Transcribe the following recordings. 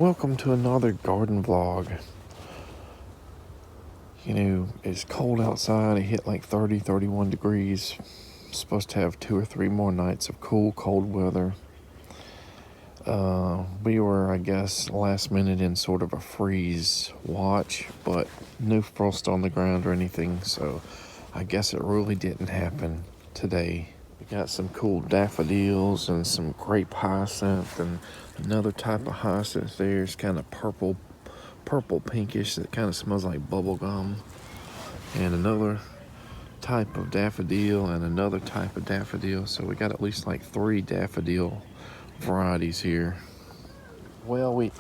Welcome to another garden vlog. It's cold outside. It hit like 30, 31 degrees. Supposed to have 2 or 3 more nights of cool, cold weather. We were, I guess, last minute in sort of a freeze watch, but no frost on the ground or anything, so I guess it really didn't happen today. We got some cool daffodils and some grape hyacinth and another type of hyacinth there. It's kind of purple pinkish that kind of smells like bubble gum. And another type of daffodil and another type of daffodil. So we got at least like 3 daffodil varieties here. Well, we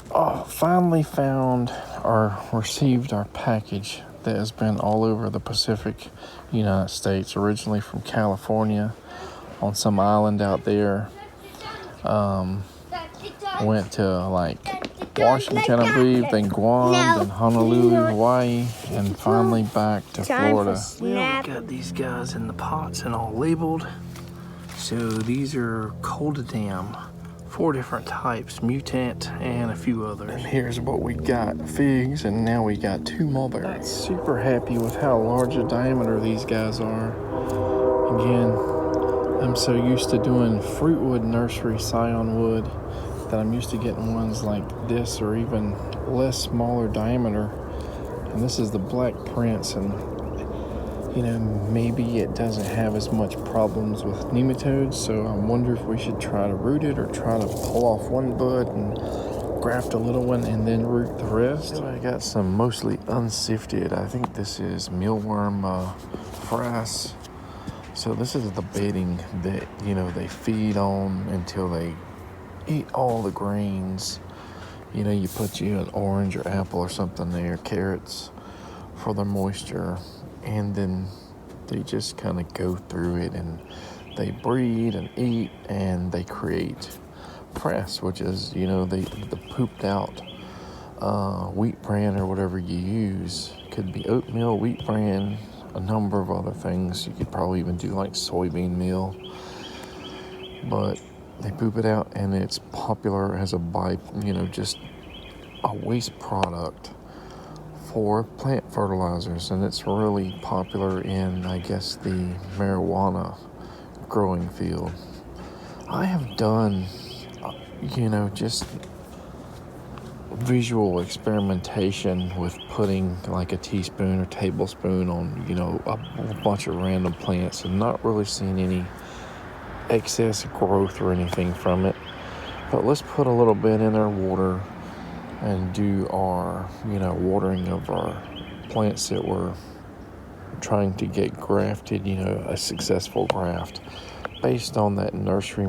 finally found or received our package that has been all over the Pacific United States, originally from California on some island out there. Went to like Washington, I believe, then Guam, then Honolulu, Hawaii, and finally back to Florida. Well, we got these guys in the pots and all labeled. So these are Coldadam, 4 different types, mutant, and a few others. And here's what we got: figs, and now we got 2 mulberries. Super happy with how large a diameter these guys are. Again, I'm so used to doing fruitwood nursery scion wood that I'm used to getting ones like this or even less, smaller diameter. And this is the Black Prince, and maybe it doesn't have as much problems with nematodes, so I wonder if we should try to root it or try to pull off one bud and graft a little one and then root the rest. So I got some mostly unsifted, I think this is mealworm frass. So this is the bedding that they feed on until they eat all the grains. You put an orange or apple or something there, carrots for the moisture, and then they just kind of go through it and they breed and eat and they create frass, which is the pooped out wheat bran or whatever you use. Could be oatmeal, wheat bran, a number of other things. You could probably even do like soybean meal, but they poop it out, and it's popular as a just a waste product for plant fertilizers, and it's really popular in, I guess, the marijuana growing field. I have done, just visual experimentation with putting like a teaspoon or tablespoon on, a bunch of random plants and not really seeing any excess growth or anything from it. But let's put a little bit in our water and do our watering of our plants that we're trying to get grafted, a successful graft based on that nursery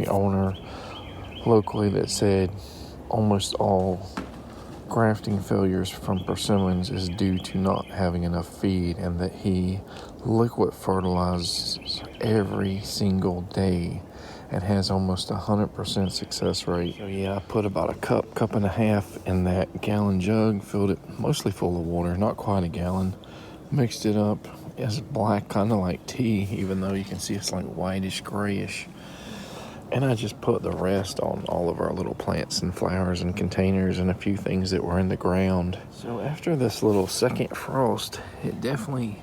owner locally that said almost all grafting failures from persimmons is due to not having enough feed, and that he liquid fertilizes every single day and has almost 100% success rate. So yeah, I put about a cup and a half in that gallon jug, filled it mostly full of water, not quite a gallon, mixed it up. It's black, kind of like tea, even though you can see it's like whitish, grayish. And I just put the rest on all of our little plants and flowers and containers and a few things that were in the ground. So after this little second frost, it definitely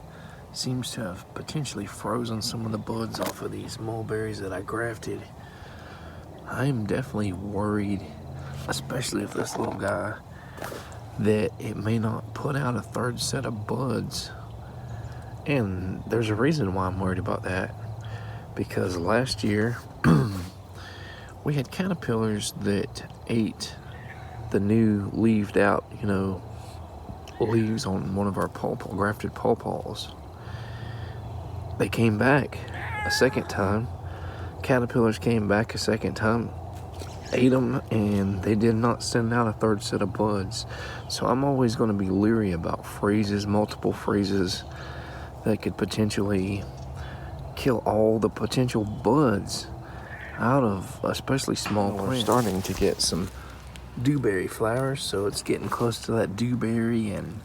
seems to have potentially frozen some of the buds off of these mulberries that I grafted. I'm definitely worried, especially if this little guy, that it may not put out a 3rd set of buds. And there's a reason why I'm worried about that, because last year we had caterpillars that ate the new leaved out, leaves on one of our grafted pawpaws. They came back a second time. Caterpillars came back a second time, ate them, and they did not send out a 3rd set of buds. So I'm always going to be leery about freezes, multiple freezes that could potentially kill all the potential buds out of especially small plants. We're starting to get some dewberry flowers, so it's getting close to that dewberry and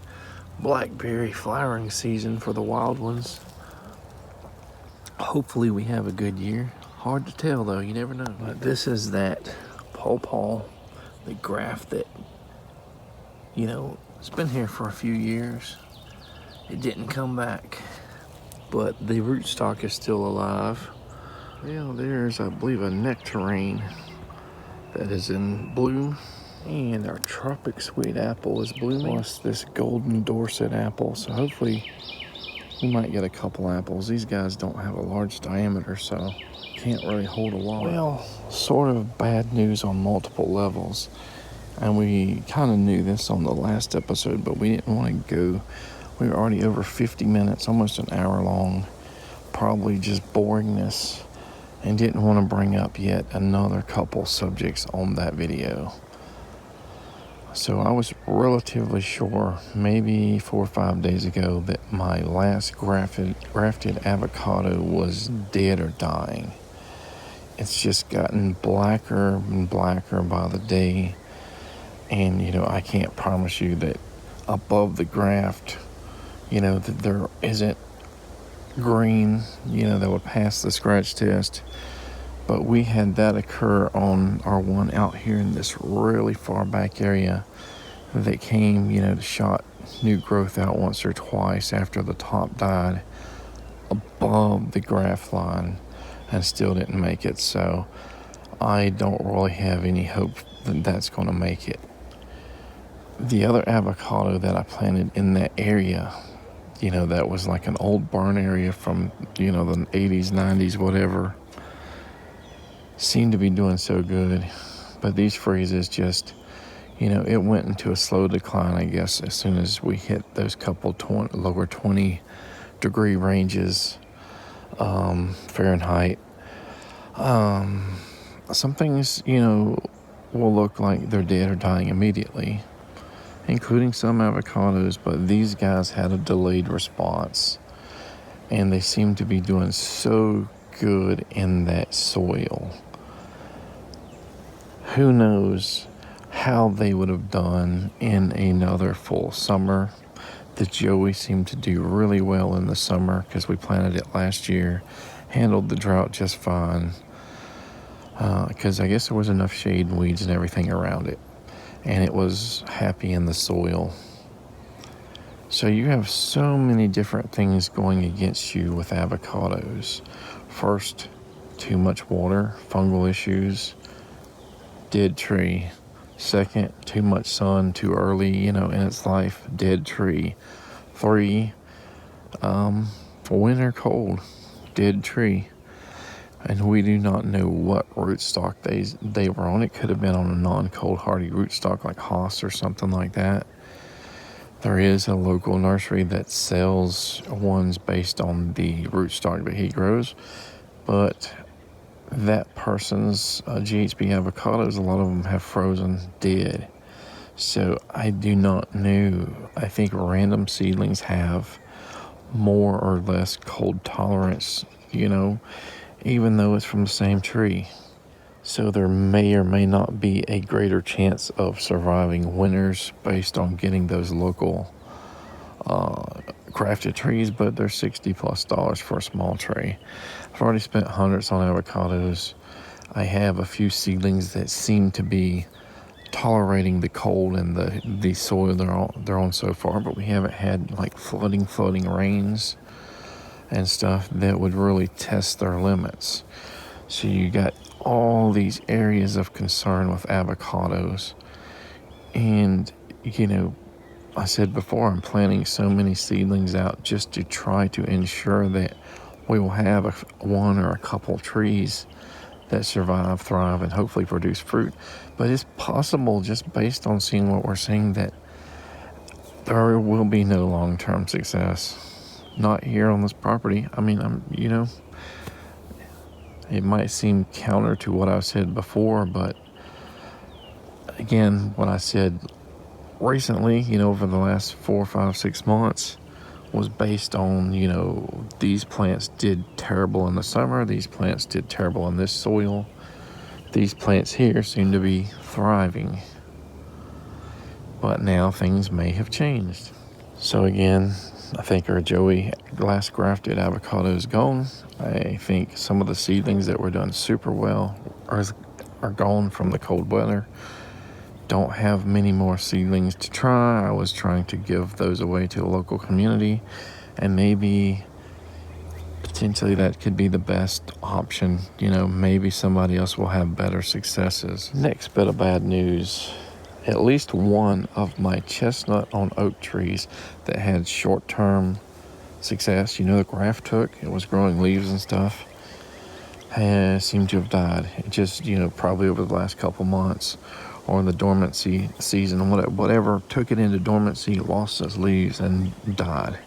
blackberry flowering season for the wild ones. Hopefully we have a good year. Hard to tell though, you never know. But this is that pawpaw the graft that, you know, it's been here for a few years. It didn't come back, but the rootstock is still alive. Well, there's, I believe, a nectarine that is in bloom. And our tropic sweet apple is blooming. Plus this golden Dorset apple. So hopefully we might get a couple apples. These guys don't have a large diameter, so can't really hold a lot. Well, sort of bad news on multiple levels. And we kind of knew this on the last episode, but we didn't want to go. We were already over 50 minutes, almost an hour long. Probably just boringness. And didn't want to bring up yet another couple subjects on that video. So I was relatively sure, maybe 4 or 5 days ago, that my last grafted avocado was dead or dying. It's just gotten blacker and blacker by the day. And, you know, I can't promise you that above the graft, you know, that there isn't green, you know, that would pass the scratch test. But we had that occur on our one out here in this really far back area that came, you know, shot new growth out once or twice after the top died above the graft line and still didn't make it. So I don't really have any hope that that's going to make it. The other avocado that I planted in that area, you know, that was like an old barn area from, you know, the 80s, 90s, whatever, seemed to be doing so good. But these freezes just, you know, it went into a slow decline, I guess, as soon as we hit those couple lower 20 degree ranges Fahrenheit. Some things, you know, will look like they're dead or dying immediately, including some avocados, but these guys had a delayed response, and they seem to be doing so good in that soil. Who knows how they would have done in another full summer. The Joey seemed to do really well in the summer because we planted it last year, handled the drought just fine, because I guess there was enough shade and weeds and everything around it, and it was happy in the soil. So you have so many different things going against you with avocados. First, too much water, fungal issues, dead tree. Second, too much sun too early, you know, in its life, dead tree. 3, winter cold, dead tree. And we do not know what rootstock they were on. It could have been on a non-cold hardy rootstock like Haas or something like that. There is a local nursery that sells ones based on the rootstock that he grows, but that person's GHB avocados, a lot of them have frozen dead. So I do not know. I think random seedlings have more or less cold tolerance, you know, even though it's from the same tree. So there may or may not be a greater chance of surviving winters based on getting those local crafted trees, but they're $60+ for a small tree. I've already spent hundreds on avocados. I have a few seedlings that seem to be tolerating the cold and the soil they're on so far, but we haven't had like flooding rains and stuff that would really test their limits. So you got all these areas of concern with avocados. And, you know, I said before, I'm planting so many seedlings out just to try to ensure that we will have one or a couple trees that survive, thrive, and hopefully produce fruit. But it's possible, just based on seeing what we're seeing, that there will be no long-term success. Not here on this property. I mean, you know, it might seem counter to what I said before, but again, what I said recently, you know, over the last 4, 5, 6 months was based on, you know, these plants did terrible in the summer, these plants did terrible in this soil, these plants here seem to be thriving. But now things may have changed. So again, I think our Joey glass grafted avocado is gone. I think some of the seedlings that were done super well are gone from the cold weather. don't have many more seedlings to try. I was trying to give those away to the local community, and maybe potentially that could be the best option. Maybe somebody else will have better successes. Next bit of bad news. At least one of my chestnut on oak trees that had short-term success, the graft took, it was growing leaves and stuff, seemed to have died. It just, probably over the last couple months, or in the dormancy season, whatever took it into dormancy, lost its leaves and died.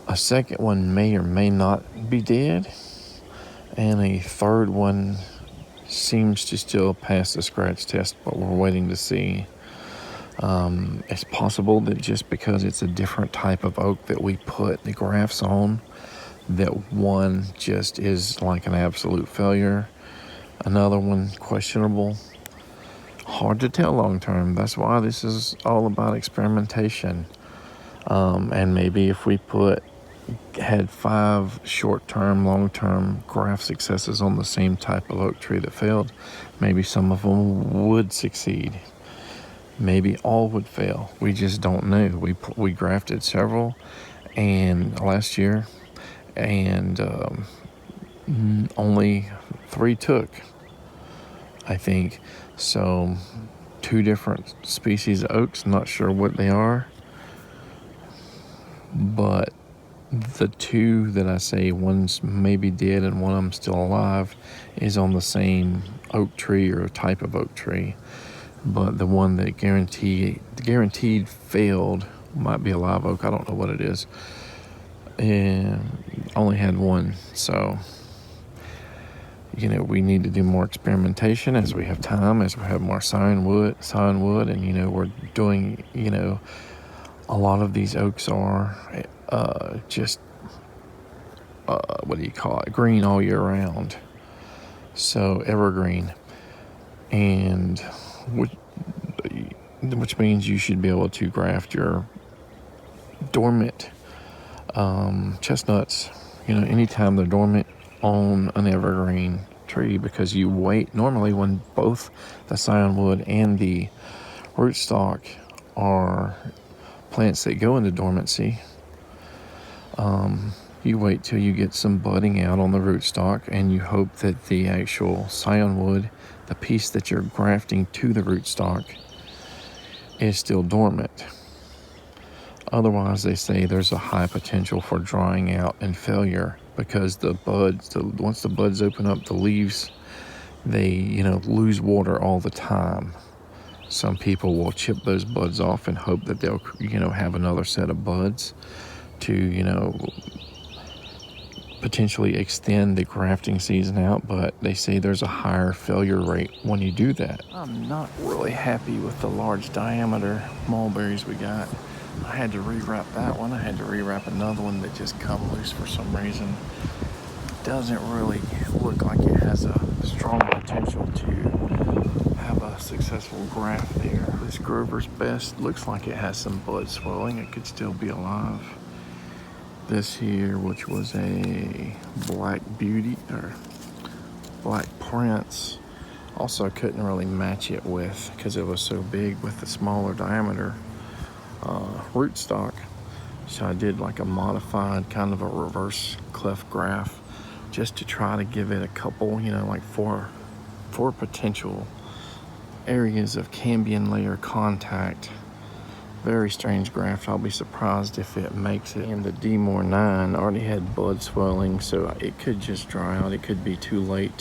A second one may or may not be dead, and a third one seems to still pass the scratch test, but we're waiting to see. It's possible that just because it's a different type of oak that we put the grafts on, that one just is like an absolute failure. Another one questionable. Hard to tell long term. That's why this is all about experimentation. And maybe if we had 5 short-term, long-term graft successes on the same type of oak tree that failed, maybe some of them would succeed. Maybe all would fail. We just don't know. We grafted several and last year, and only 3 took, I think. So 2 different species of oaks, not sure what they are, but the 2 that I say, one's maybe dead and one of them's still alive, is on the same oak tree or type of oak tree. But the one that guaranteed failed might be a live oak. I don't know what it is. And only had 1. So, we need to do more experimentation as we have time, as we have more sawn wood, and, we're doing, a lot of these oaks are just, green all year round. So evergreen. And which means you should be able to graft your dormant chestnuts, anytime they're dormant, on an evergreen tree, because you wait normally when both the sawn wood and the rootstock are plants that go into dormancy. You wait till you get some budding out on the rootstock, and you hope that the actual sawn wood, the piece that you're grafting to the rootstock, is still dormant. Otherwise, they say there's a high potential for drying out and failure, because once the buds open up, the leaves, they lose water all the time. Some people will chip those buds off and hope that they'll have another set of buds to potentially extend the grafting season out, but they say there's a higher failure rate when you do that. I'm not really happy with the large diameter mulberries we got. I had to rewrap that one. I had to rewrap another one that just come loose for some reason. Doesn't really look like it has a strong potential to have a successful graft there. This Grover's Best looks like it has some bud swelling. It could still be alive. This here, which was a Black Beauty or Black Prince, also couldn't really match it because it was so big with the smaller diameter rootstock. So I did like a modified kind of a reverse cleft graft just to try to give it a couple, like four potential areas of cambium layer contact. Very strange graft. I'll be surprised if it makes it. And the D-More 9 already had bud swelling, so it could just dry out. It could be too late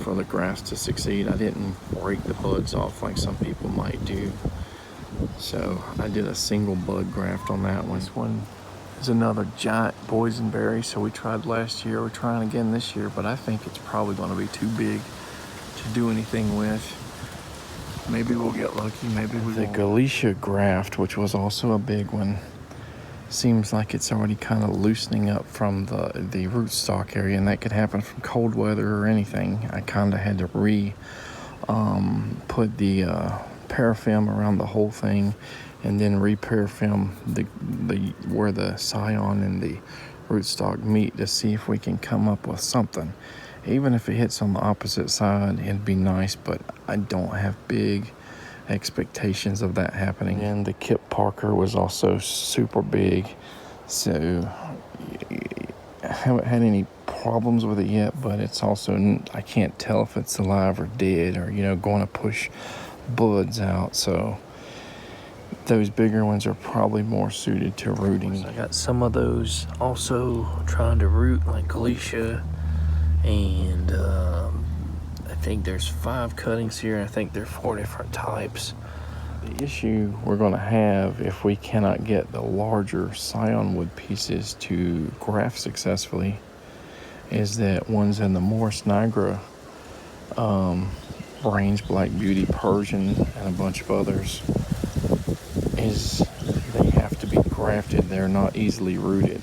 for the grafts to succeed. I didn't break the buds off like some people might do. So I did a single bud graft on that one. This one is another giant boysenberry, so we tried last year. We're trying again this year, but I think it's probably going to be too big to do anything with. Maybe we'll get lucky, maybe we won't. The Galicia graft, which was also a big one, seems like it's already kind of loosening up from the rootstock area, and that could happen from cold weather or anything. I kind of had to put the paraffin around the whole thing, and then re-paraffin where the scion and the rootstock meet to see if we can come up with something. Even if it hits on the opposite side, it'd be nice, but I don't have big expectations of that happening. And the Kip Parker was also super big, so I haven't had any problems with it yet, but it's also, I can't tell if it's alive or dead or, going to push buds out. So those bigger ones are probably more suited to rooting. I got some of those also trying to root, like Galicia, and I think there's 5 cuttings here. I think they're 4 different types. The issue we're going to have if we cannot get the larger scion wood pieces to graft successfully is that ones in the Morris Niagara range, Black Beauty, Persian, and a bunch of others, is they have to be grafted. They're not easily rooted.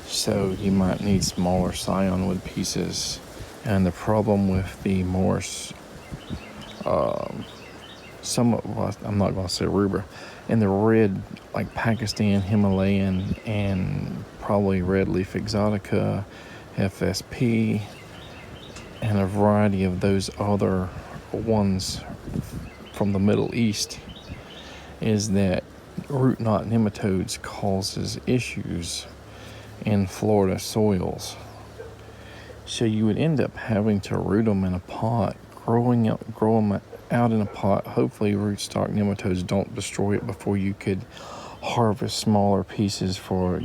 So you might need smaller scion wood pieces. And the problem with the Morris, I'm not going to say rubra, and the red, like Pakistan, Himalayan, and probably red leaf exotica, FSP, and a variety of those other ones from the Middle East, is that root knot nematodes causes issues in Florida soils. So you would end up having to root them in a pot, grow them out in a pot. Hopefully rootstock nematodes don't destroy it before you could harvest smaller pieces for,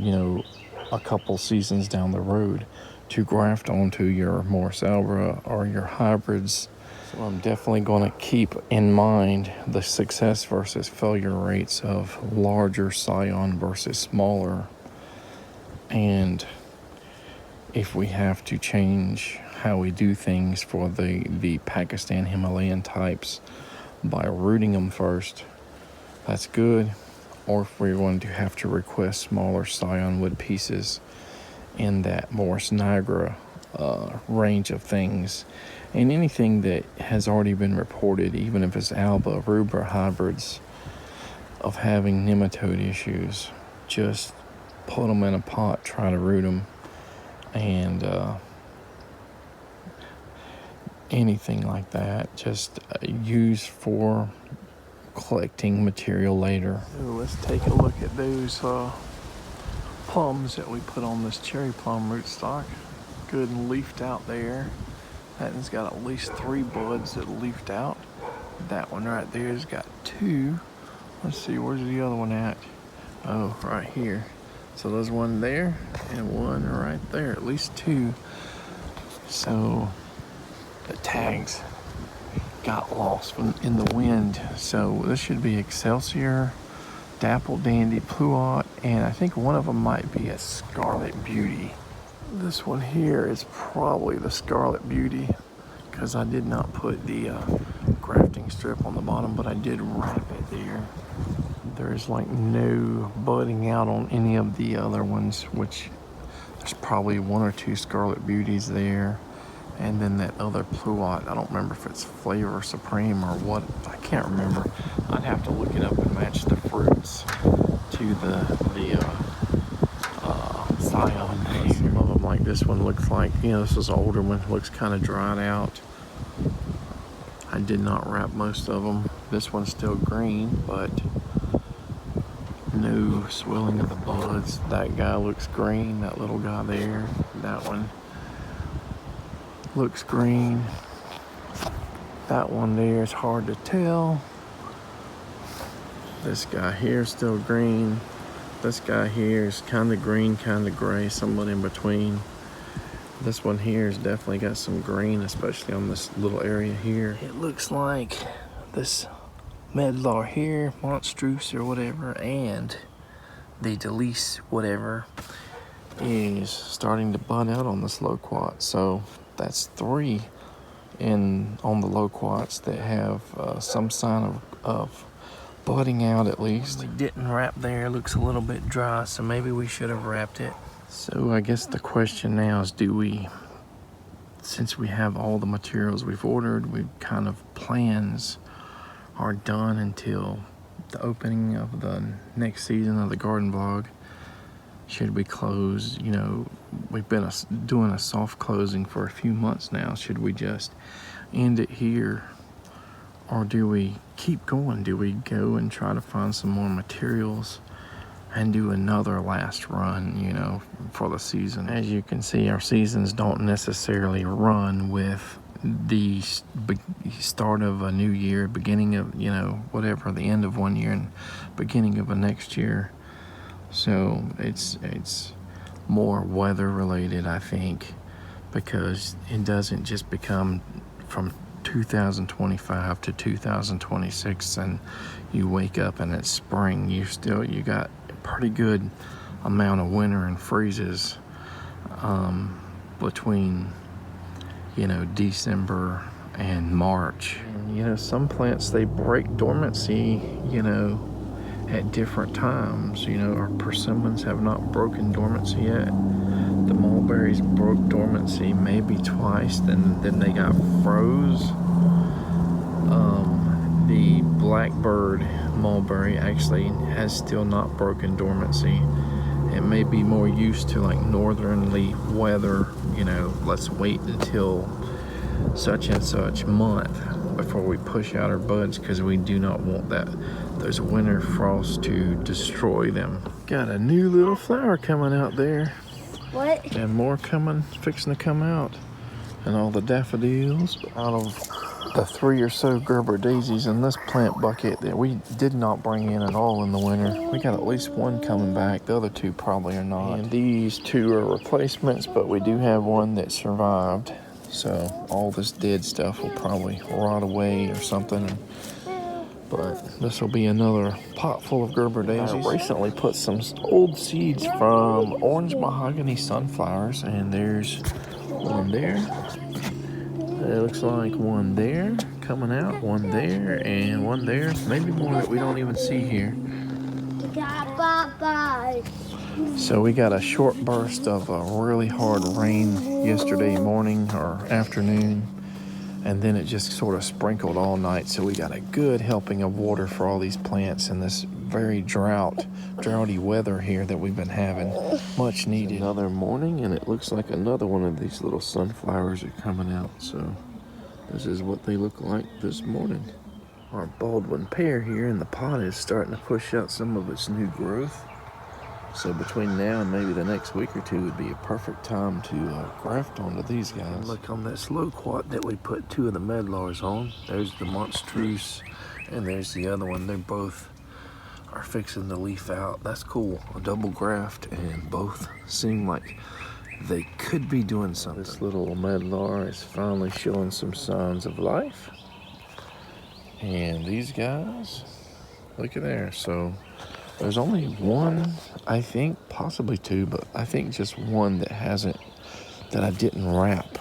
a couple seasons down the road to graft onto your Morris albra or your hybrids. So I'm definitely going to keep in mind the success versus failure rates of larger scion versus smaller. And if we have to change how we do things for the Pakistan Himalayan types by rooting them first, that's good. Or if we're going to have to request smaller scion wood pieces in that Morris Niagara range of things, and anything that has already been reported, even if it's alba, rubra hybrids, of having nematode issues, just put them in a pot, try to root them, and anything like that, just use for collecting material later. So let's take a look at those plums that we put on this cherry plum rootstock. Good and leafed out there. That one's got at least 3 buds that leafed out. That one right there has got 2. Let's see, where's the other one at? Oh, right here. So there's one there and one right there, at least 2. So the tags got lost in the wind. So this should be Excelsior, Dapple Dandy, Pluot, and I think one of them might be a Scarlet Beauty. This one here is probably the Scarlet Beauty, because I did not put the grafting strip on the bottom, but I did wrap it there. There's like no budding out on any of the other ones, which there's probably 1 or 2 Scarlet Beauties there. And then that other Pluot, I don't remember if it's Flavor Supreme or what, I can't remember. I'd have to look it up and match the fruits to the scion. Some of them, like this one, looks like, this is an older one, looks kind of dried out. I did not wrap most of them. This one's still green, but no swelling of the buds. That guy looks green, that little guy there. That one looks green. That one there is hard to tell. This guy here is still green. This guy here is kind of green, kind of gray, somewhat in between. This one here has definitely got some green, especially on this little area here. It looks like this medlar here, monstrous or whatever, and the Delice whatever is starting to bud out on this loquat. So that's 3 on the loquats that have some sign of budding out at least. We didn't wrap there, looks a little bit dry, so maybe we should have wrapped it. So I guess the question now is, since we have all the materials we've ordered, kind of plans are done until the opening of the next season of the garden vlog. Should we close, we've been doing a soft closing for a few months now. Should we just end it here, or do we keep going? Do we go and try to find some more materials and do another last run, you know, for the season? As you can see, our seasons don't necessarily run with the start of a new year, beginning of, you know, whatever, the end of one year and beginning of a next year. So it's more weather related, I think, because it doesn't just become from 2025 to 2026 and you wake up and it's spring. You got a pretty good amount of winter and freezes between, you know, December and March. And, you know, some plants, they break dormancy, you know, at different times. You know, our persimmons have not broken dormancy yet. The mulberries broke dormancy maybe twice, then they got froze. The blackbird mulberry actually has still not broken dormancy. It may be more used to like northerly weather, you know, let's wait until such and such month before we push out our buds, because we do not want those winter frosts to destroy them. Got a new little flower coming out there. What? And more fixing to come out. And all the daffodils. Out of the 3 or so Gerber daisies in this plant bucket that we did not bring in at all in the winter, we got at least one coming back. The other two probably are not. And these two are replacements, but we do have one that survived. So all this dead stuff will probably rot away or something. But this will be another pot full of Gerber daisies. I recently put some old seeds from orange mahogany sunflowers, and there's one there. It looks like one there coming out, one there, and one there. Maybe more that we don't even see here. So we got a short burst of a really hard rain yesterday morning or afternoon, and then it just sort of sprinkled all night. So we got a good helping of water for all these plants in this very droughty weather here that we've been having. Much needed. Another morning, and it looks like another one of these little sunflowers are coming out. So this is what they look like this morning. Our Baldwin pear here in the pot is starting to push out some of its new growth. So between now and maybe the next week or two would be a perfect time to graft onto these guys. And look on this loquat that we put two of the medlars on. There's the monstrous, and there's the other one. They both are fixing to leaf out. That's cool. A double graft, and both seem like they could be doing something. This little medlar is finally showing some signs of life. And these guys, look at there. So there's only one, I think, possibly two, but I think just one that I didn't wrap.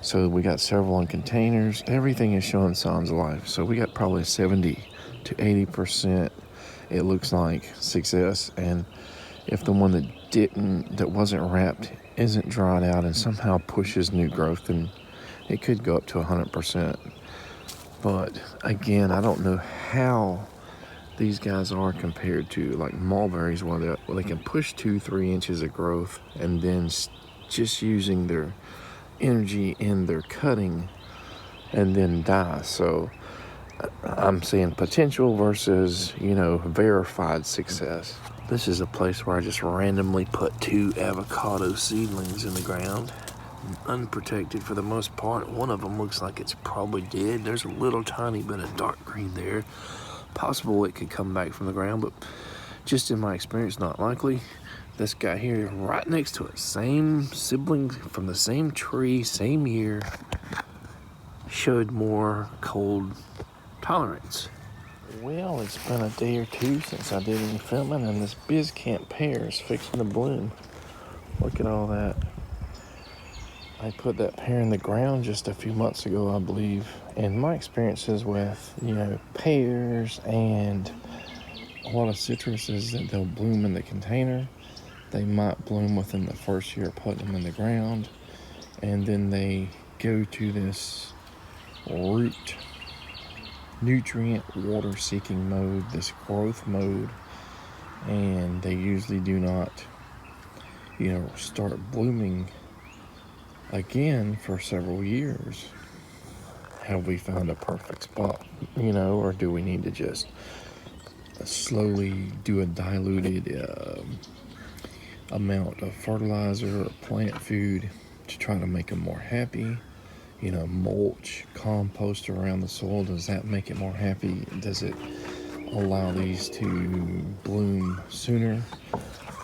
So we got several in containers. Everything is showing signs of life. So we got probably 70 to 80%, it looks like, success. And if the one that wasn't wrapped isn't dried out and somehow pushes new growth, then it could go up to 100%. But again, I don't know how these guys are compared to like mulberries, where they can push 2-3 inches of growth and then just using their energy in their cutting and then die. So I'm saying potential versus, you know, verified success. This is a place where I just randomly put 2 avocado seedlings in the ground, unprotected for the most part. One of them looks like it's probably dead. There's a little tiny bit of dark green there. Possible it could come back from the ground, but just in my experience, not likely. This guy here, right next to it, same sibling from the same tree, same year, showed more cold tolerance. Well, it's been a day or two since I did any filming, and this Bizcamp pear is fixing to bloom. Look at all that. I put that pear in the ground just a few months ago, I believe. And my experiences with, you know, pears and a lot of citrus is that they'll bloom in the container. They might bloom within the first year of putting them in the ground. And then they go to this root nutrient water seeking mode, this growth mode. And they usually do not start blooming again for several years? Have we found a perfect spot, or do we need to just slowly do a diluted amount of fertilizer or plant food to try to make them more happy? Mulch, compost around the soil, does that make it more happy? Does it allow these to bloom sooner?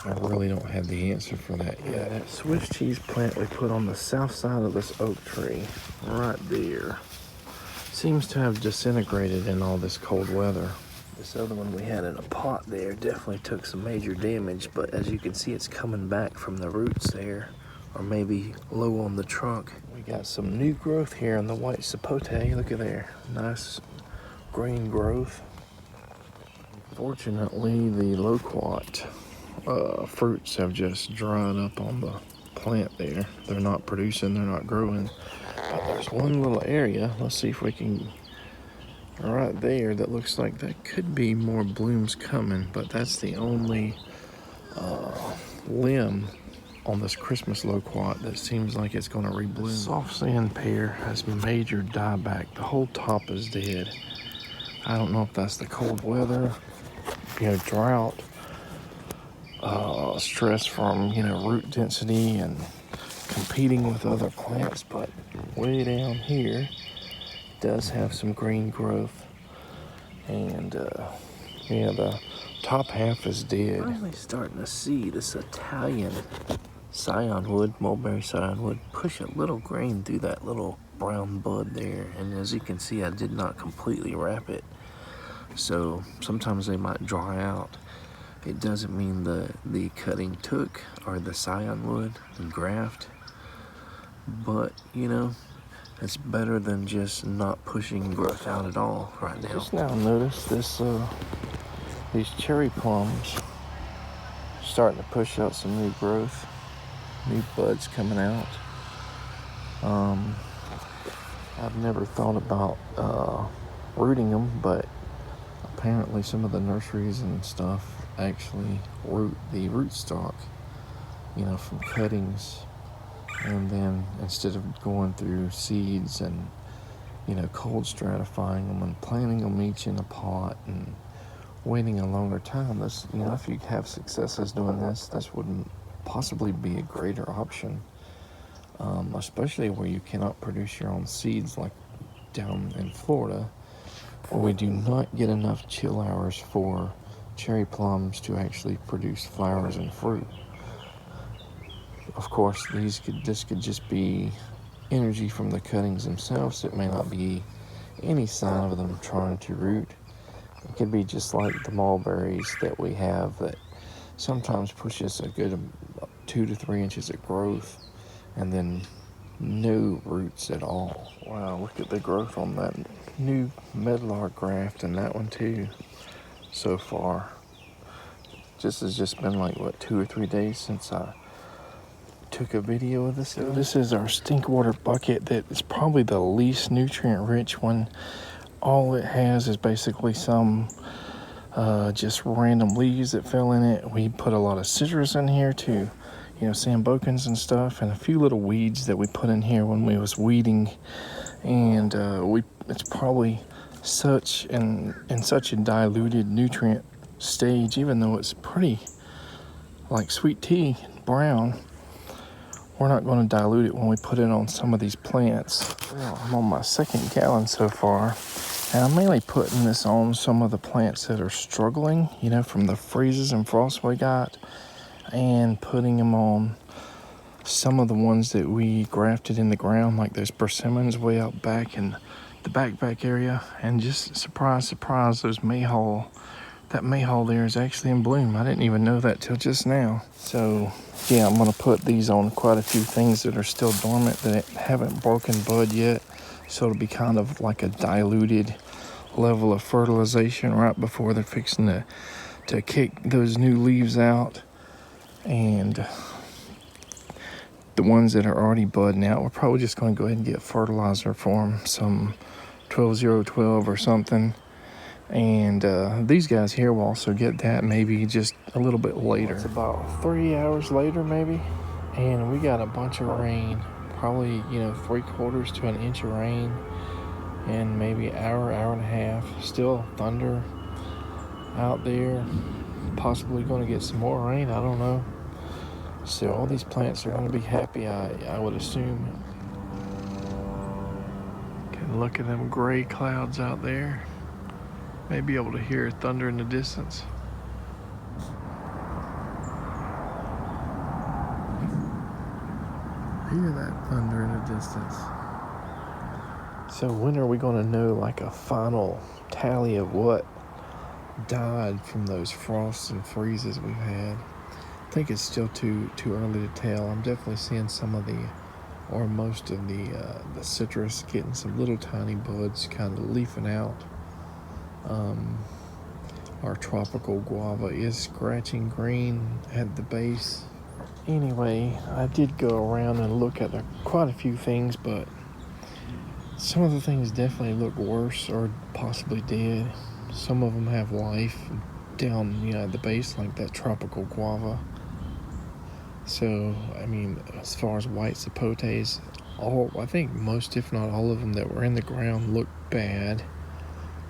I really don't have the answer for that yet. That Swiss cheese plant we put on the south side of this oak tree, right there, seems to have disintegrated in all this cold weather. This other one we had in a pot there definitely took some major damage, but as you can see, it's coming back from the roots there, or maybe low on the trunk. We got some new growth here in the white sapote. Look at there, nice green growth. Fortunately, the loquat fruits have just dried up on the plant there. They're not producing, they're not growing. But there's one little area, let's see if we can, right there, that looks like that could be more blooms coming, but that's the only limb on this Christmas loquat that seems like it's going to rebloom. Soft sand pear has major dieback. The whole top is dead. I don't know if that's the cold weather, drought, stress from, root density and competing with other plants, but way down here does have some green growth, and the top half is dead. Finally starting to see this Italian scionwood, mulberry scionwood, push a little grain through that little brown bud there, and as you can see, I did not completely wrap it, so sometimes they might dry out. It doesn't mean the cutting took, or the scionwood and graft, but it's better than just not pushing growth out at all right now. Just now noticed these cherry plums starting to push out some new growth, new buds coming out. I've never thought about rooting them, but apparently some of the nurseries and stuff actually root the rootstock, from cuttings, and then instead of going through seeds and cold stratifying them and planting them each in a pot and waiting a longer time, this if you have successes doing this wouldn't possibly be a greater option, especially where you cannot produce your own seeds, like down in Florida, where we do not get enough chill hours for cherry plums to actually produce flowers and fruit. Of course, this could just be energy from the cuttings themselves. It may not be any sign of them trying to root. It could be just like the mulberries that we have that sometimes pushes a good 2 to 3 inches of growth and then no roots at all. Wow, look at the growth on that new medlar graft and that one too so far. This has just been like 2 or 3 days since I took a video of this. So this is our stinkwater bucket that is probably the least nutrient rich one. All it has is basically some just random leaves that fell in it. We put a lot of citrus in here too, sambocans and stuff, and a few little weeds that we put in here when we was weeding. And it's probably in such a diluted nutrient stage, even though it's pretty like sweet tea, brown. We're not going to dilute it when we put it on some of these plants. Well, I'm on my 2nd gallon so far, and I'm mainly putting this on some of the plants that are struggling, from the freezes and frosts we got, and putting them on some of the ones that we grafted in the ground, like those persimmons way out back in the back area. And just surprise, those that mayhaw there is actually in bloom. I didn't even know that till just now. So yeah, I'm gonna put these on quite a few things that are still dormant, that haven't broken bud yet. So it'll be kind of like a diluted level of fertilization right before they're fixing to kick those new leaves out. And the ones that are already budding out, we're probably just going to go ahead and get fertilizer for them, some 12-0-12 or something, And these guys here will also get that maybe just a little bit later. It's about 3 hours later maybe, and we got a bunch of rain, probably 3/4 to an inch of rain, and maybe hour and a half. Still thunder out there, possibly going to get some more rain, I don't know. So all these plants are going to be happy, I would assume. Can look at them gray clouds out there. May be able to hear thunder in the distance. Hear that thunder in the distance. So when are we going to know like a final tally of what died from those frosts and freezes we've had? I think it's still too early to tell. I'm definitely seeing some of most of the citrus getting some little tiny buds kind of leafing out. Our tropical guava is scratching green at the base. Anyway, I did go around and look at quite a few things, but some of the things definitely look worse or possibly dead. Some of them have life down, at the base, like that tropical guava. So, I mean, as far as white sapotes, I think most, if not all of them that were in the ground look bad.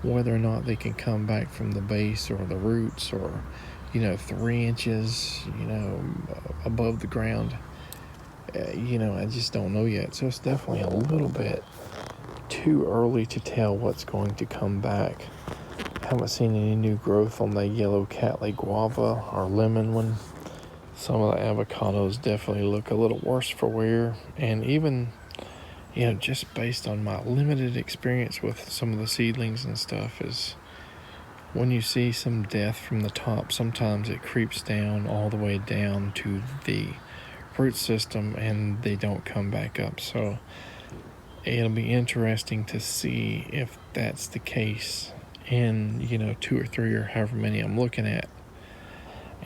Whether or not they can come back from the base or the roots or, 3 inches, above the ground, I just don't know yet. So it's definitely a little bit too early to tell what's going to come back. Haven't seen any new growth on the yellow Cattleya guava or lemon one. Some of the avocados definitely look a little worse for wear, and even just based on my limited experience with some of the seedlings and stuff, is when you see some death from the top, sometimes it creeps down all the way down to the root system and they don't come back up. So it'll be interesting to see if that's the case in 2 or 3 or however many I'm looking at,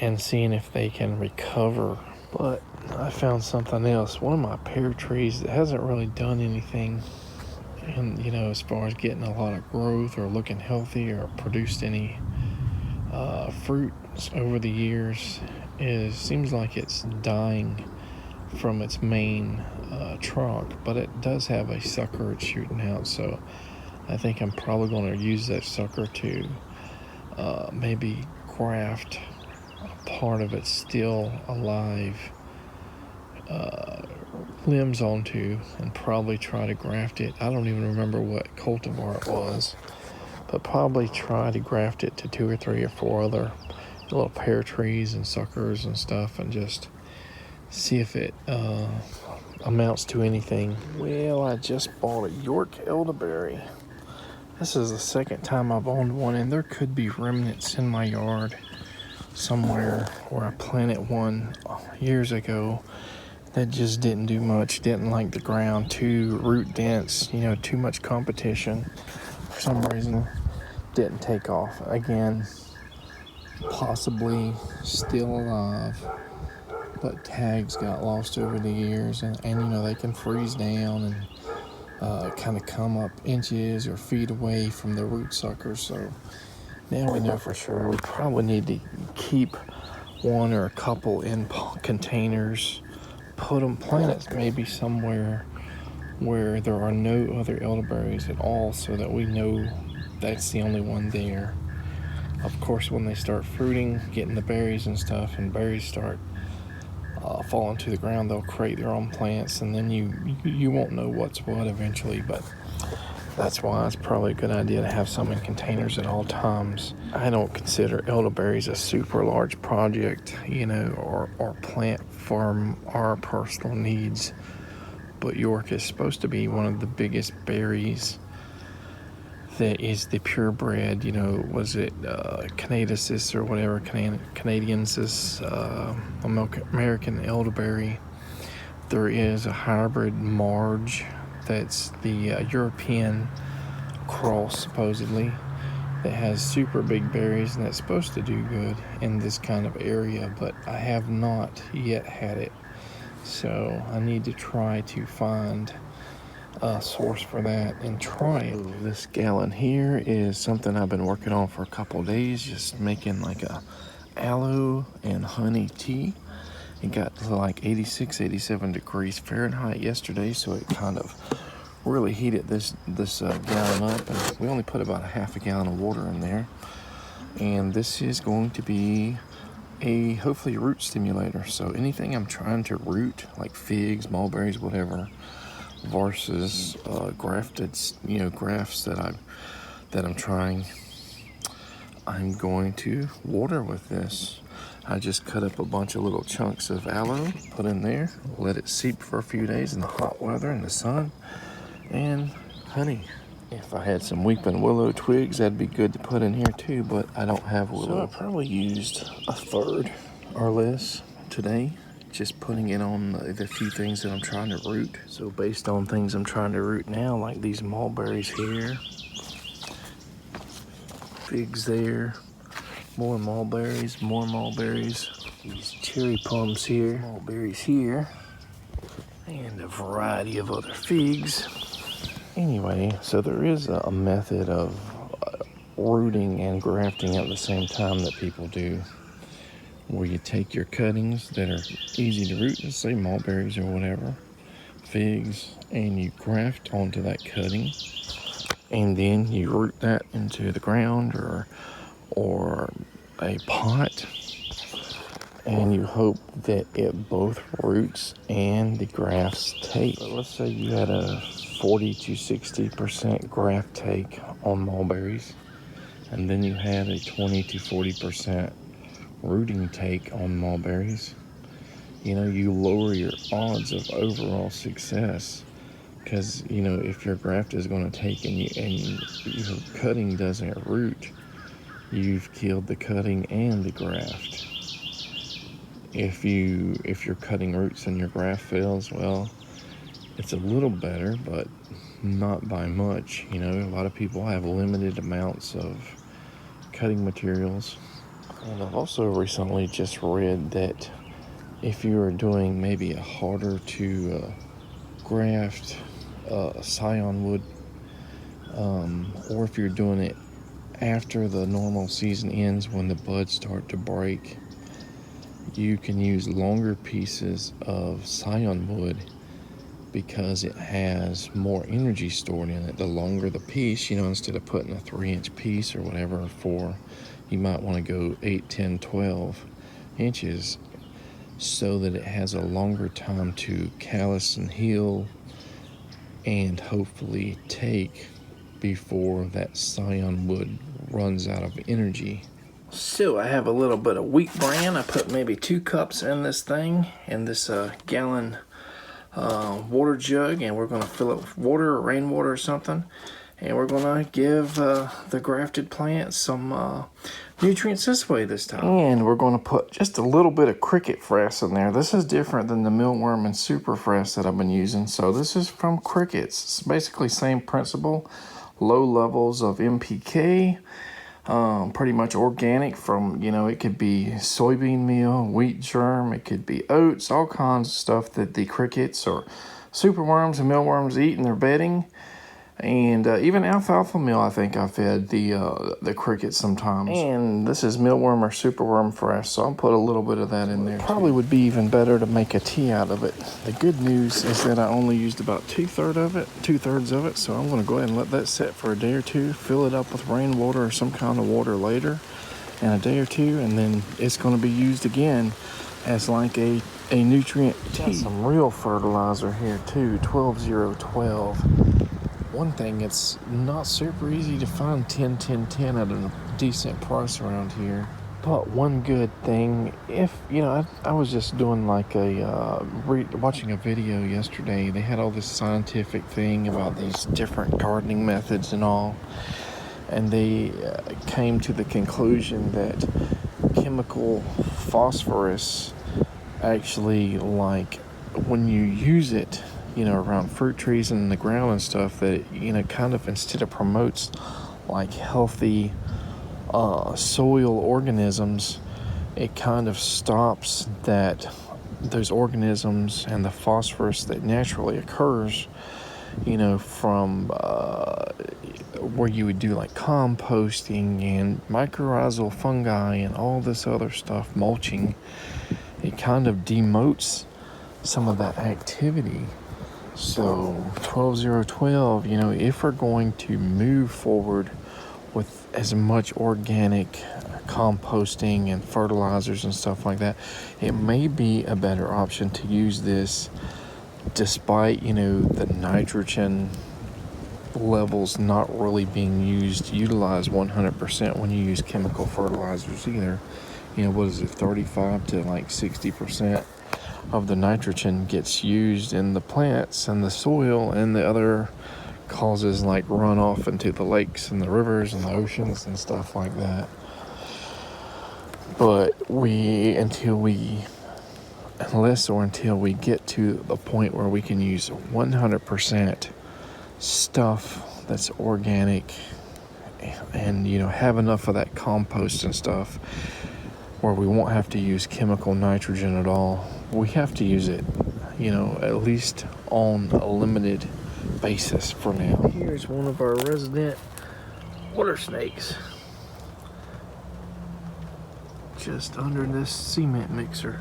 and seeing if they can recover. But I found something else. One of my pear trees that hasn't really done anything, and as far as getting a lot of growth or looking healthy or produced any fruits over the years, seems like it's dying from its main trunk, but it does have a sucker it's shooting out. So I think I'm probably going to use that sucker to maybe graft part of its still alive limbs onto, and probably try to graft it. I don't even remember what cultivar it was, but probably try to graft it to 2 or 3 or 4 other little pear trees and suckers and stuff, and just see if it amounts to anything. Well, I just bought a York elderberry. This is the second time I've owned one, and there could be remnants in my yard somewhere where I planted one years ago that just didn't do much, didn't like the ground, too root dense, too much competition. For some reason, didn't take off. Again, possibly still alive, but tags got lost over the years, and they can freeze down and kind of come up inches or feet away from the root suckers. So now we know for sure we probably need to keep one or a couple in containers, plant it maybe somewhere where there are no other elderberries at all, so that we know that's the only one there. Of course, when they start fruiting, getting the berries and stuff, and berries start falling to the ground, they'll create their own plants, and then you won't know what's what eventually. But that's why it's probably a good idea to have some in containers at all times. I don't consider elderberries a super large project, or plant for our personal needs. But York is supposed to be one of the biggest berries that is the purebred, was it Canadiensis or whatever, Canadiensis, American elderberry. There is a hybrid Marge that's the European cross, supposedly, that has super big berries, and that's supposed to do good in this kind of area, but I have not yet had it. So I need to try to find source for that and try it. Ooh, this gallon here is something I've been working on for a couple days, just making like a aloe and honey tea. It got to like 86, 87 degrees Fahrenheit yesterday, so it kind of really heated this gallon up. And we only put about a half a gallon of water in there. And this is going to be a hopefully root stimulator. So anything I'm trying to root, like figs, mulberries, whatever, versus grafted, grafts that I'm trying, I'm going to water with this. I just cut up a bunch of little chunks of aloe, put in there, let it seep for a few days in the hot weather in the sun, and honey. If I had some weeping willow twigs, that'd be good to put in here too, but I don't have willow. So I probably used a third or less today, just putting it on the few things that I'm trying to root. So based on things I'm trying to root now, like these mulberries here, figs there, more mulberries, these cherry plums here, mulberries here, and a variety of other figs. Anyway, so there is a method of rooting and grafting at the same time that people do, where you take your cuttings that are easy to root, let's say mulberries or whatever, figs, and you graft onto that cutting, and then you root that into the ground or a pot, and you hope that it both roots and the grafts take. So let's say you had a 40 to 60% graft take on mulberries, and then you had a 20 to 40% rooting take on mulberries. You lower your odds of overall success, because if your graft is going to take and your cutting doesn't root, you've killed the cutting and the graft. If your cutting roots and your graft fails, well, it's a little better, but not by much. A lot of people have limited amounts of cutting materials. And I've also recently just read that if you are doing maybe a harder to graft scion wood, or if you're doing it after the normal season ends, when the buds start to break, you can use longer pieces of scion wood because it has more energy stored in it. The longer the piece, instead of putting a 3-inch piece or whatever, you might want to go 8, 10, 12 inches, so that it has a longer time to callus and heal and hopefully take before that scion wood runs out of energy. So I have a little bit of wheat bran. I put maybe 2 cups in this thing, in this gallon water jug, and we're going to fill it with water or rainwater or something, and we're going to give the grafted plants some nutrients this way this time. And we're going to put just a little bit of cricket frass in there. This is different than the mealworm and super frass that I've been using. So this is from crickets. It's basically same principle, low levels of NPK. Pretty much organic from, it could be soybean meal, wheat germ, it could be oats, all kinds of stuff that the crickets or superworms and mealworms eat in their bedding. And even alfalfa meal, I think I fed the crickets sometimes. And this is mealworm or superworm frass, so I'll put a little bit of that in there. Probably would be even better to make a tea out of it. The good news is that I only used about two-thirds of it, so I'm going to go ahead and let that set for a day or two, fill it up with rainwater or some kind of water later in a day or two, and then it's going to be used again as like a nutrient tea. Got some real fertilizer here too, 12012. One thing, it's not super easy to find 10-10-10 at a decent price around here. But one good thing, I was just doing like watching a video yesterday. They had all this scientific thing about these different gardening methods and all. And they came to the conclusion that chemical phosphorus actually, like, when you use it, around fruit trees and in the ground and stuff, that kind of, instead of promotes like healthy soil organisms, it kind of stops those organisms and the phosphorus that naturally occurs from where you would do like composting and mycorrhizal fungi and all this other stuff, mulching. It kind of demotes some of that activity. So 12012, if we're going to move forward with as much organic composting and fertilizers and stuff like that, it may be a better option to use this despite, the nitrogen levels not really being utilized 100% when you use chemical fertilizers either. What is it, 35 to like 60% of the nitrogen gets used in the plants and the soil, and the other causes like runoff into the lakes and the rivers and the oceans and stuff like that. But until we get to the point where we can use 100% stuff that's organic and have enough of that compost and stuff where we won't have to use chemical nitrogen at all, we have to use it, at least on a limited basis for now. Here's one of our resident water snakes just under this cement mixer.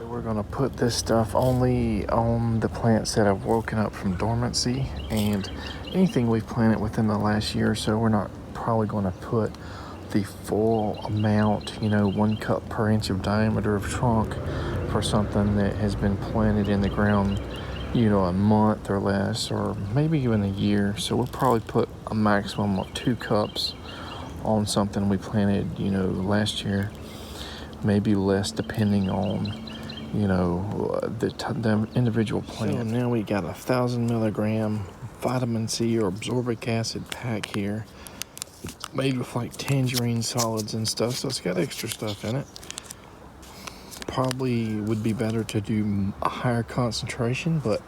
We're going to put this stuff only on the plants that have woken up from dormancy, and anything we've planted within the last year or so, we're not probably going to put the full amount, 1 cup per inch of diameter of trunk for something that has been planted in the ground, a month or less, or maybe even a year. So we'll probably put a maximum of 2 cups on something we planted, last year, maybe less depending on the individual plant. So now we got 1,000 milligram vitamin C or absorbic acid pack here, made with like tangerine solids and stuff, so it's got extra stuff in it. Probably would be better to do a higher concentration, but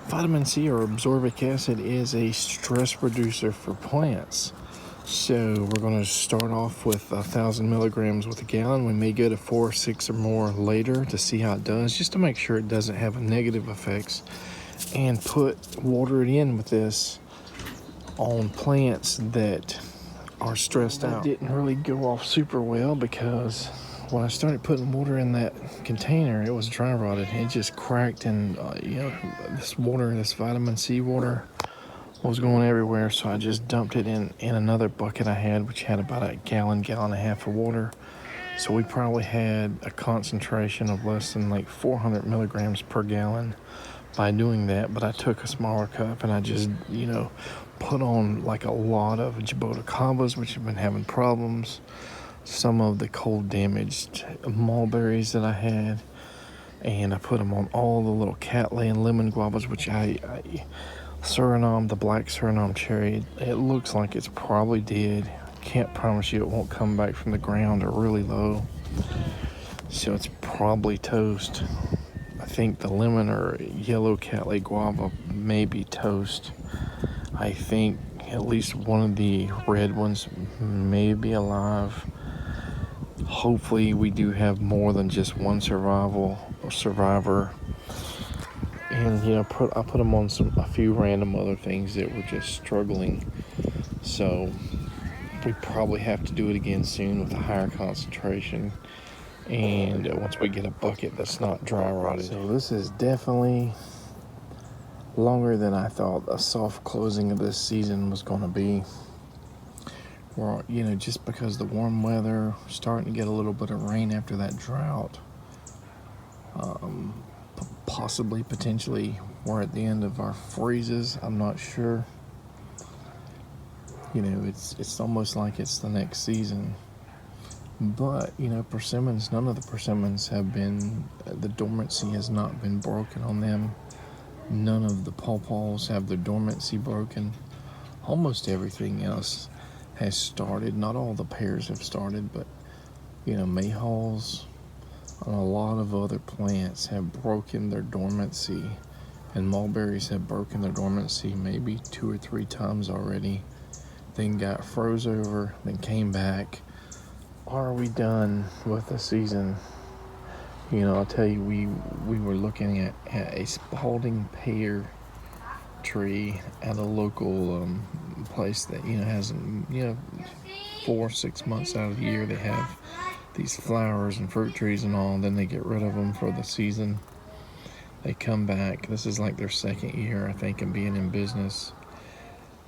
vitamin C or absorbic acid is a stress reducer for plants. So we're going to start off with 1,000 milligrams with a gallon. We may go to 4 or 6 or more later to see how it does, just to make sure it doesn't have negative effects, and water it in with this on plants that are stressed out. It didn't really go off super well because when I started putting water in that container, it was dry rotted. It just cracked, and this vitamin C water was going everywhere, so I just dumped it in another bucket I had, which had about a gallon and a half of water. So we probably had a concentration of less than like 400 milligrams per gallon by doing that. But I took a smaller cup and I just, put on like a lot of jaboticabas, which have been having problems, some of the cold damaged mulberries that I had, and I put them on all the little cat-laying lemon guavas, which Suriname, the black Suriname cherry, it looks like it's probably dead. Can't promise you it won't come back from the ground or really low. So it's probably toast. I think the lemon or yellow catlay guava may be toast. I think at least one of the red ones may be alive. Hopefully we do have more than just one survivor. And I put them on a few random other things that were just struggling. So we probably have to do it again soon with a higher concentration, and once we get a bucket that's not dry rotted. So this is definitely longer than I thought a soft closing of this season was going to be. Well, just because the warm weather, starting to get a little bit of rain after that drought. Potentially we're at the end of our freezes. I'm not sure. It's almost like it's the next season. But persimmons, none of the persimmons the dormancy has not been broken on them. None of the pawpaws have their dormancy broken. Almost everything else has started. Not all the pears have started, but mayhaws and a lot of other plants have broken their dormancy, and mulberries have broken their dormancy maybe 2 or 3 times already, then got froze over, then came back. Are we done with the season? I'll tell you, we were looking at a spalding pear tree at a local place that has 4 or 6 months out of the year they have these flowers and fruit trees and all. And then they get rid of them for the season. They come back. This is like their second year, I think, of being in business.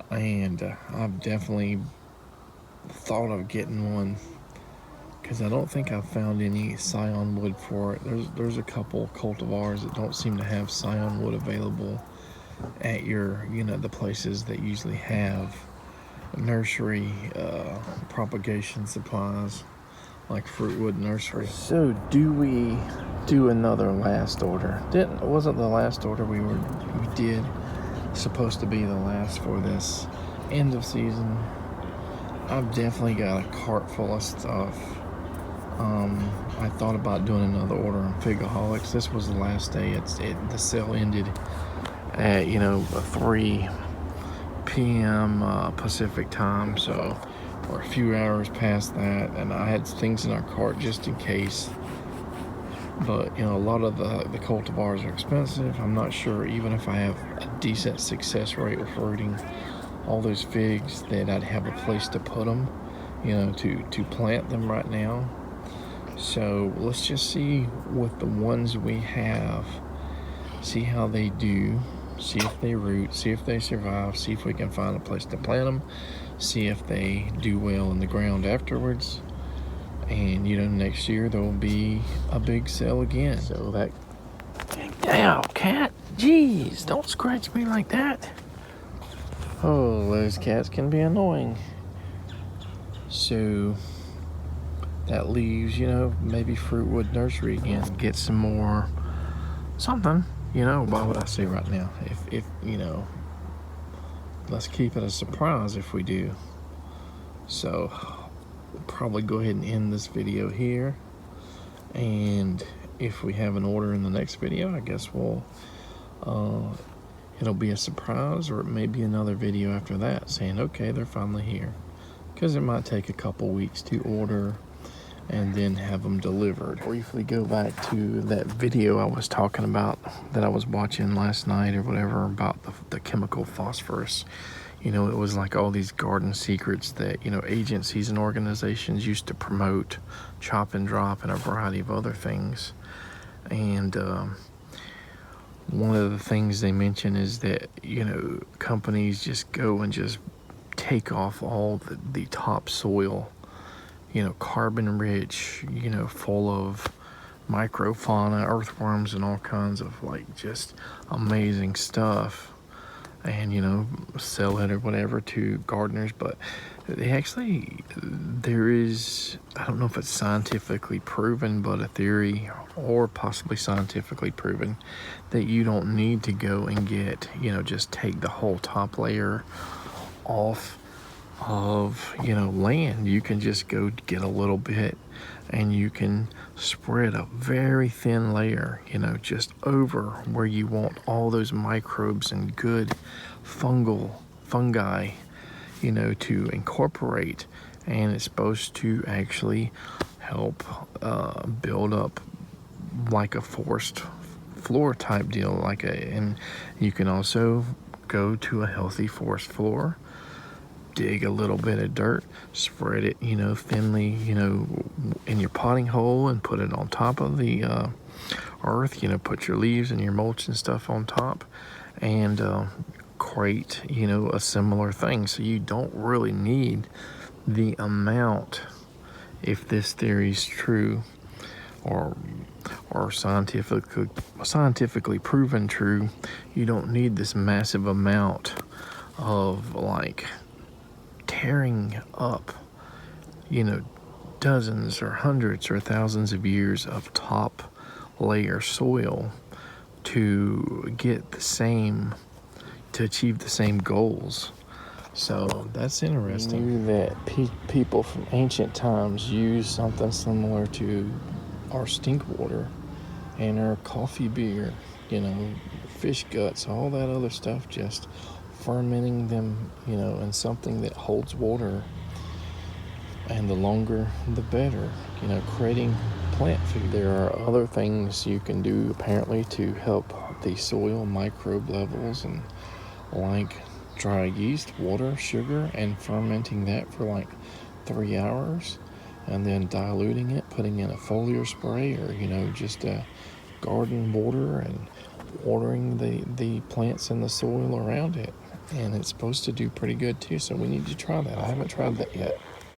And I've definitely thought of getting one because I don't think I've found any scion wood for it. There's a couple cultivars that don't seem to have scion wood available at your, the places that usually have nursery propagation supplies, like Fruitwood Nursery. So do we do another last order? Wasn't the last order we did supposed to be the last for this end of season? I've definitely got a cart full of stuff. I thought about doing another order on Figaholics. This was the last day. The sale ended at 3 p.m. Pacific time, so we're a few hours past that, and I had things in our cart just in case. But a lot of the cultivars are expensive. I'm not sure even if I have a decent success rate with fruiting all those figs that I'd have a place to put them, to plant them right now. So let's just see with the ones we have, see how they do, see if they root, see if they survive, see if we can find a place to plant them, see if they do well in the ground afterwards. And next year there will be a big sale again. So that, ow, cat, jeez, don't scratch me like that. Oh, those cats can be annoying. So that leaves, maybe Fruitwood Nursery again, get some more something. Why would I say right now? If let's keep it a surprise if we do. So we'll probably go ahead and end this video here. And if we have an order in the next video, I guess it'll be a surprise, or it may be another video after that saying, okay, they're finally here. Because it might take a couple weeks to order and then have them delivered. Briefly go back to that video I was talking about that I was watching last night or whatever about the chemical phosphorus. It was like all these garden secrets that, agencies and organizations used to promote, chop and drop, and a variety of other things. And one of the things they mention is that, companies just go and just take off all the topsoil, carbon rich, full of microfauna, earthworms, and all kinds of just amazing stuff, and sell it or whatever to gardeners. But there is, I don't know if it's scientifically proven, but a theory, or possibly scientifically proven, that you don't need to go and get, just take the whole top layer off of land. You can just go get a little bit and you can spread a very thin layer just over where you want all those microbes and good fungi to incorporate, and it's supposed to actually help build up like a forest floor type deal, and you can also go to a healthy forest floor, dig a little bit of dirt, spread it, thinly, in your potting hole, and put it on top of the earth, put your leaves and your mulch and stuff on top, and create, a similar thing. So you don't really need the amount, if this theory is true, or scientifically proven true, you don't need this massive amount of tearing up, dozens or hundreds or thousands of years of top layer soil to achieve the same goals. So that's interesting. I knew that people from ancient times used something similar to our stinkwater and our coffee beer, fish guts, all that other stuff, just fermenting them, in something that holds water, and the longer the better, creating plant food. There are other things you can do apparently to help the soil microbe levels and like dry yeast, water, sugar, and fermenting that for like 3 hours, and then diluting it, putting in a foliar spray, or just a garden water, and watering the plants in the soil around it. And it's supposed to do pretty good too, so we need to try that. I haven't tried that yet.